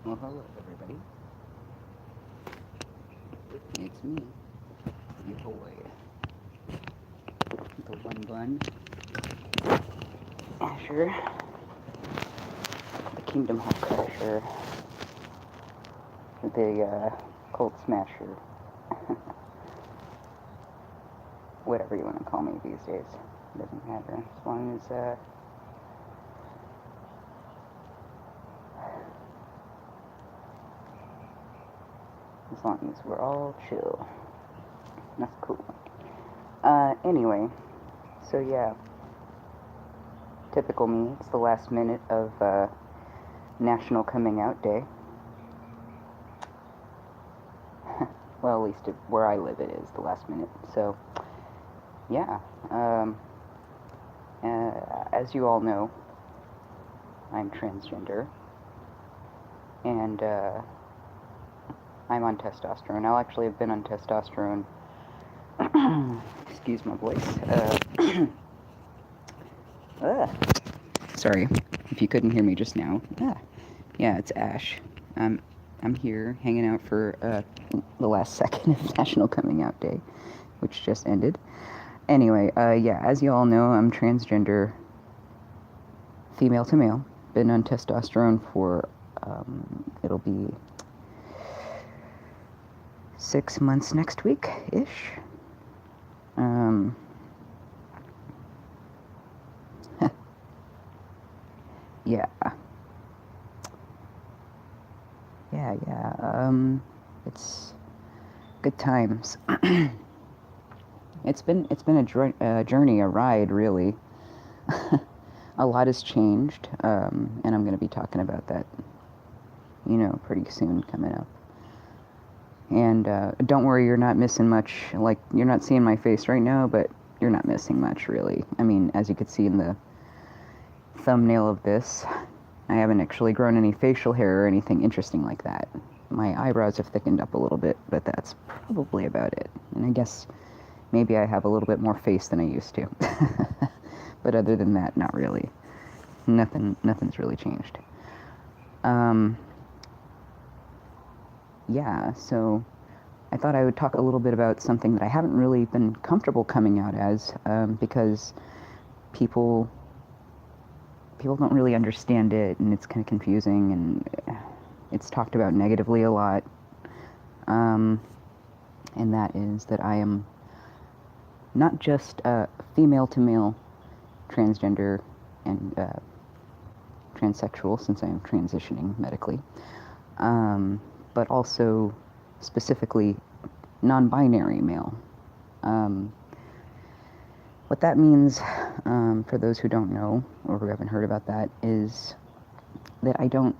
Well, hello, everybody. It's me, your boy, the one bun, Asher, the Kingdom Hall Crasher, the Cold Smasher, whatever you want to call me these days. It doesn't matter as long as we're all chill. That's cool. Anyway, so yeah, typical me. It's the last minute of National Coming Out Day. Well, at least where I live, it is the last minute. So, yeah. As you all know, I'm transgender, and I'm on testosterone. I actually have been on testosterone. Excuse my voice. Sorry if you couldn't hear me just now. Yeah, it's Ash. I'm here hanging out for the last second of National Coming Out Day, which just ended. Anyway, yeah, as you all know, I'm transgender, female to male. Been on testosterone for, it'll be 6 months next week-ish. Yeah. It's good times. It's been a journey, a ride, really. A lot has changed, and I'm going to be talking about that, pretty soon coming up. And don't worry, you're not missing much. Like, you're not seeing my face right now, but you're not missing much, really. I mean, as you could see in the thumbnail of this, I haven't actually grown any facial hair or anything interesting like that. My eyebrows have thickened up a little bit, but that's probably about it. And I guess maybe I have a little bit more face than I used to. But other than that, not really. Nothing's really changed. Yeah, so I thought I would talk a little bit about something that I haven't really been comfortable coming out as, because people don't really understand it, and it's kind of confusing, and it's talked about negatively a lot. And that is that I am not just a female to male transgender and transsexual, since I am transitioning medically, but also specifically non-binary male. What that means, for those who don't know or who haven't heard about that, is that I don't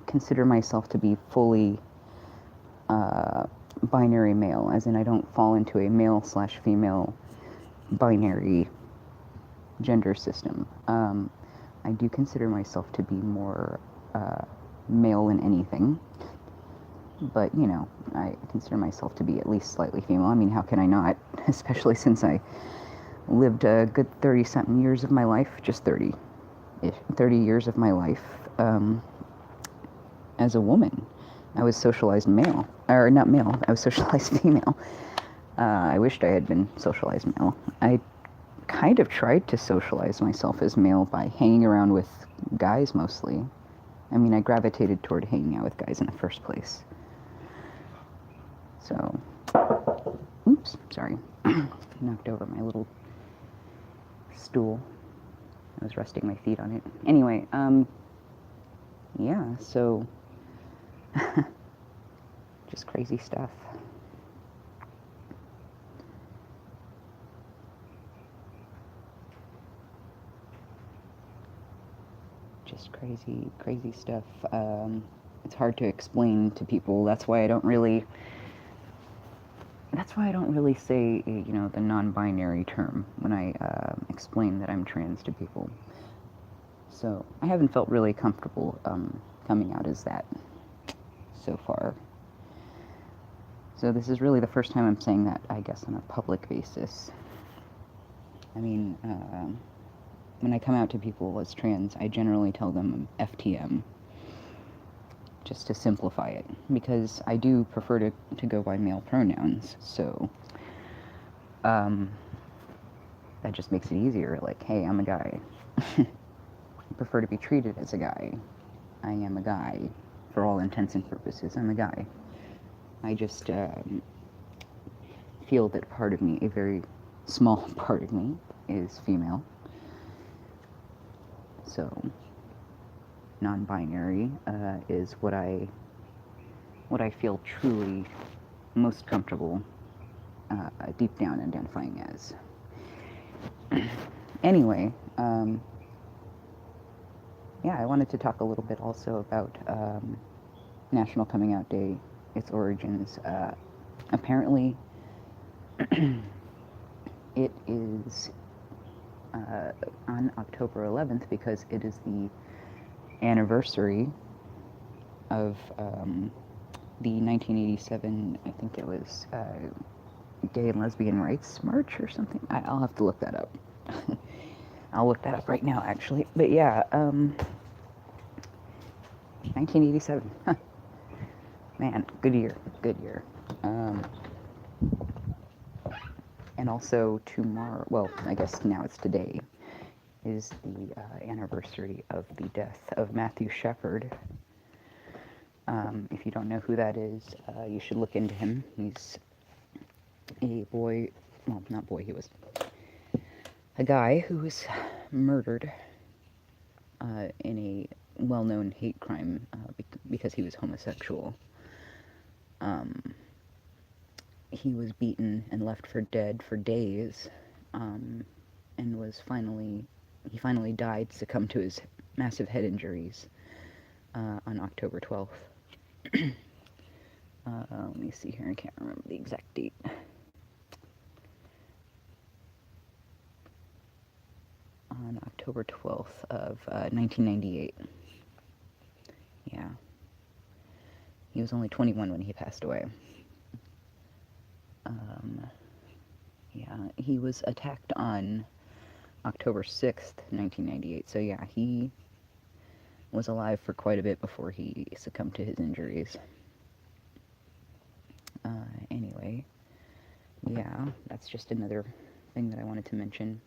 consider myself to be fully binary male, as in I don't fall into a male/female binary gender system. I do consider myself to be more male than anything, but, I consider myself to be at least slightly female. I mean, how can I not? Especially since I lived a good 30-something years of my life, just 30 years of my life, as a woman. I was socialized male, or not male, I was socialized female. I wished I had been socialized male. I kind of tried to socialize myself as male by hanging around with guys mostly. I mean, I gravitated toward hanging out with guys in the first place. So, oops, sorry. Knocked over my little stool. I was resting my feet on it. Anyway, yeah, so just crazy stuff. Just crazy stuff. It's hard to explain to people. That's why I don't really say, the non-binary term when I explain that I'm trans to people. So I haven't felt really comfortable coming out as that so far. So this is really the first time I'm saying that, I guess, on a public basis. I mean, when I come out to people as trans, I generally tell them I'm FTM. just to simplify it, because I do prefer to go by male pronouns, so that just makes it easier. Like, hey, I'm a guy. I prefer to be treated as a guy. I am a guy. For all intents and purposes, I'm a guy. I just feel that part of me, a very small part of me, is female. So, non-binary is what I feel truly most comfortable deep down identifying as. Anyway, yeah, I wanted to talk a little bit also about National Coming Out Day, its origins. Apparently, it is on October 11th because it is the anniversary of the 1987, I think it was Gay and Lesbian Rights March or something. I'll have to look that up. I'll look that up right now, actually. But yeah, 1987. Huh. Man, good year, good year. And also tomorrow, well, I guess now it's today, is the anniversary of the death of Matthew Shepard. If you don't know who that is, you should look into him. He's a boy, well, not boy, he was a guy who was murdered in a well-known hate crime because he was homosexual. He was beaten and left for dead for days, and he finally died, succumbed to his massive head injuries on October 12th. Let me see here, I can't remember the exact date. On October 12th of 1998. Yeah. He was only 21 when he passed away. Yeah, he was attacked on October 6th, 1998. So yeah, he was alive for quite a bit before he succumbed to his injuries. Anyway, yeah, that's just another thing that I wanted to mention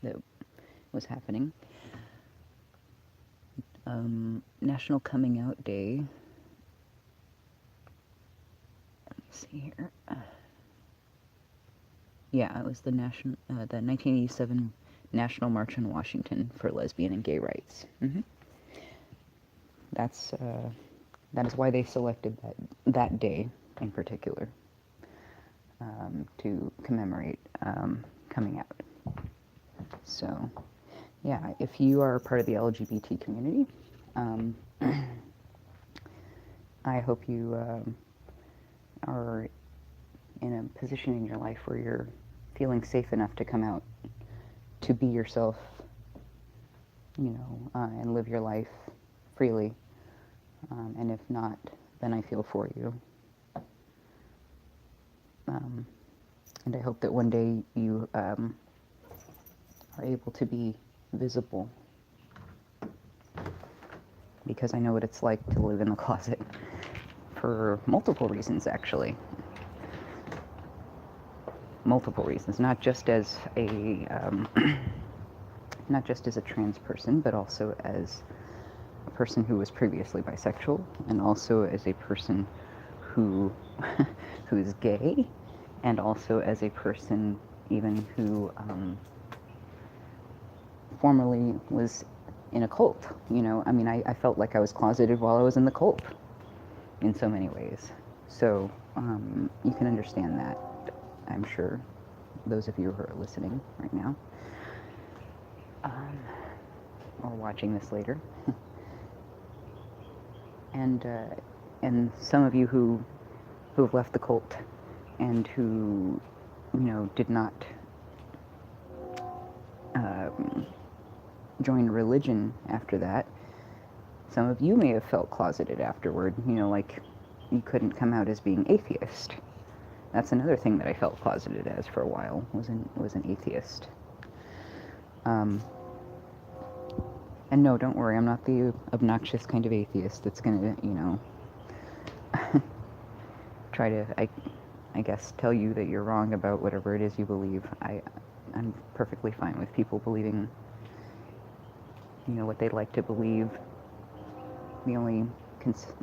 that was happening. National Coming Out Day. Let me see here. Yeah, it was the 1987 National March on Washington for lesbian and gay rights. Mm-hmm. That is why they selected that day in particular to commemorate coming out. So, yeah, if you are part of the LGBT community, I hope you are in a position in your life where you're feeling safe enough to come out, to be yourself, and live your life freely. And if not, then I feel for you. And I hope that one day you are able to be visible, because I know what it's like to live in the closet for multiple reasons, actually. Multiple reasons, not just as a trans person, but also as a person who was previously bisexual, and also as a person who is gay, and also as a person even who formerly was in a cult. I mean, I felt like I was closeted while I was in the cult in so many ways. So you can understand that, I'm sure, those of you who are listening right now, or watching this later. And some of you who have left the cult and who, did not join religion after that, some of you may have felt closeted afterward, like you couldn't come out as being atheist. That's another thing that I felt closeted as for a while, was an atheist. And no, don't worry, I'm not the obnoxious kind of atheist that's gonna, try to, I guess, tell you that you're wrong about whatever it is you believe. I'm perfectly fine with people believing, what they'd like to believe. The only,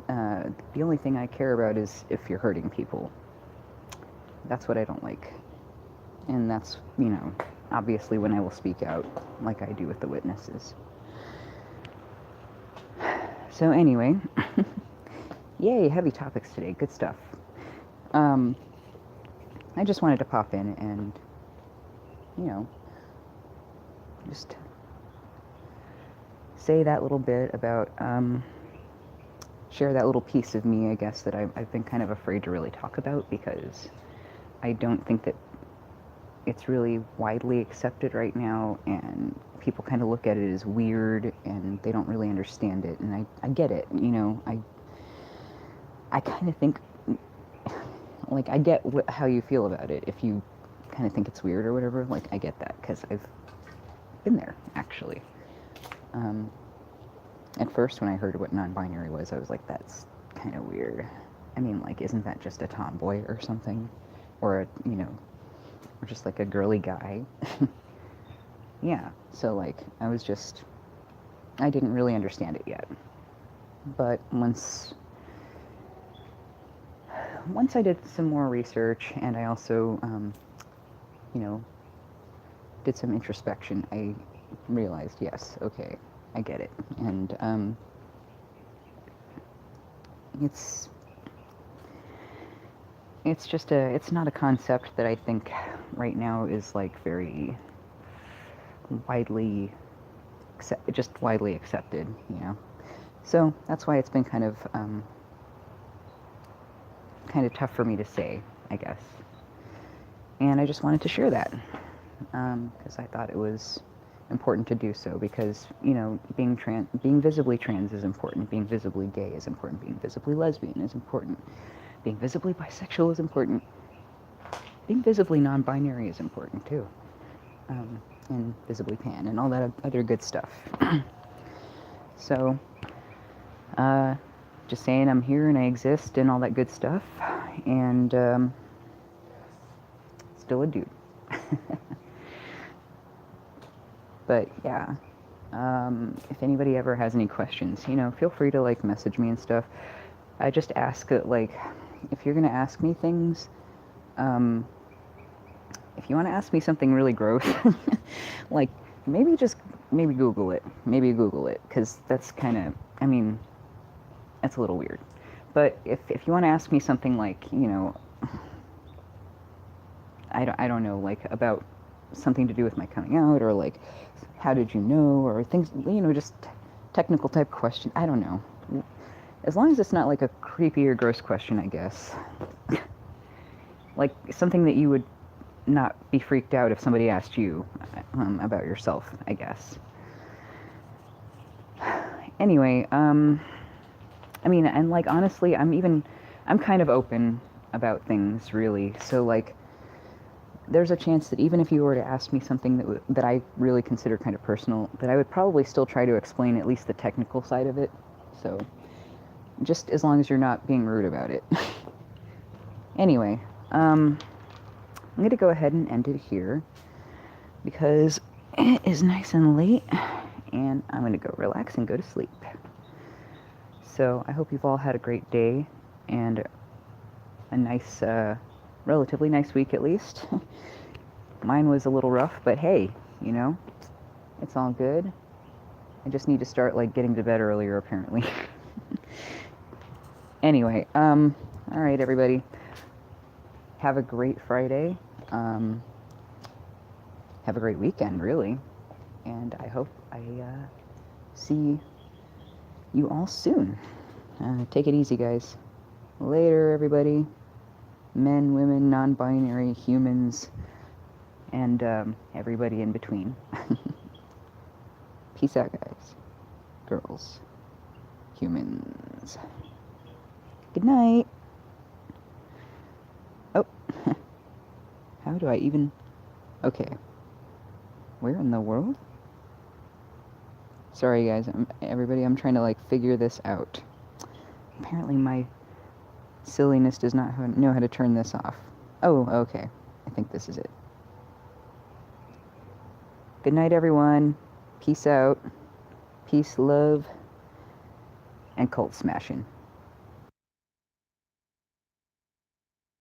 the only thing I care about is if you're hurting people. That's what I don't like. And that's, obviously when I will speak out, like I do with the witnesses. So anyway, yay, heavy topics today. Good stuff. I just wanted to pop in and, just say that little bit about, share that little piece of me, I guess, that I've been kind of afraid to really talk about because I don't think that it's really widely accepted right now, and people kind of look at it as weird, and they don't really understand it, and I get it, I kind of think, like, I get how you feel about it. If you kind of think it's weird or whatever, like, I get that, because I've been there, actually. At first, when I heard what non-binary was, I was like, that's kind of weird. I mean, like, isn't that just a tomboy or something? Or, or just like a girly guy? Yeah, so, like, I didn't really understand it yet. But once I did some more research, and I also, did some introspection, I realized, yes, okay, I get it. And it's not a concept that I think right now is like very widely accepted, So that's why it's been kind of tough for me to say, I guess. And I just wanted to share that because I thought it was important to do so, because being visibly trans is important, being visibly gay is important, being visibly lesbian is important, being visibly bisexual is important, being visibly non-binary is important too, and visibly pan and all that other good stuff. So just saying I'm here and I exist and all that good stuff, and still a dude. But yeah, if anybody ever has any questions, feel free to like message me and stuff. I just ask that, like, if you're gonna ask me things, if you want to ask me something really gross, like maybe Google it, because that's kind of, that's a little weird. But if you want to ask me something like, I don't know, like about something to do with my coming out, or like, how did you know, or things, just technical type question. I don't know. As long as it's not like a creepy or gross question, I guess. Like something that you would not be freaked out if somebody asked you about yourself, I guess. Anyway, and like honestly, I'm kind of open about things, really. So like, there's a chance that even if you were to ask me something that I really consider kind of personal, that I would probably still try to explain at least the technical side of it. So, just as long as you're not being rude about it. Anyway, I'm going to go ahead and end it here, because it is nice and late, and I'm going to go relax and go to sleep. So, I hope you've all had a great day, and a nice, relatively nice week at least. Mine was a little rough, but hey, it's all good. I just need to start like getting to bed earlier, apparently. Anyway, all right, everybody. Have a great Friday. Have a great weekend, really. And I hope I see you all soon. Take it easy, guys. Later, everybody. Men, women, non-binary, humans, and everybody in between. Peace out, guys. Girls. Humans. Good night. Oh. How do I even... Okay. Where in the world? Sorry, guys. I'm trying to, like, figure this out. Apparently my Silliness does not know how to turn this off. Oh, okay. I think this is it. Good night, everyone. Peace out. Peace, love, and cult smashing.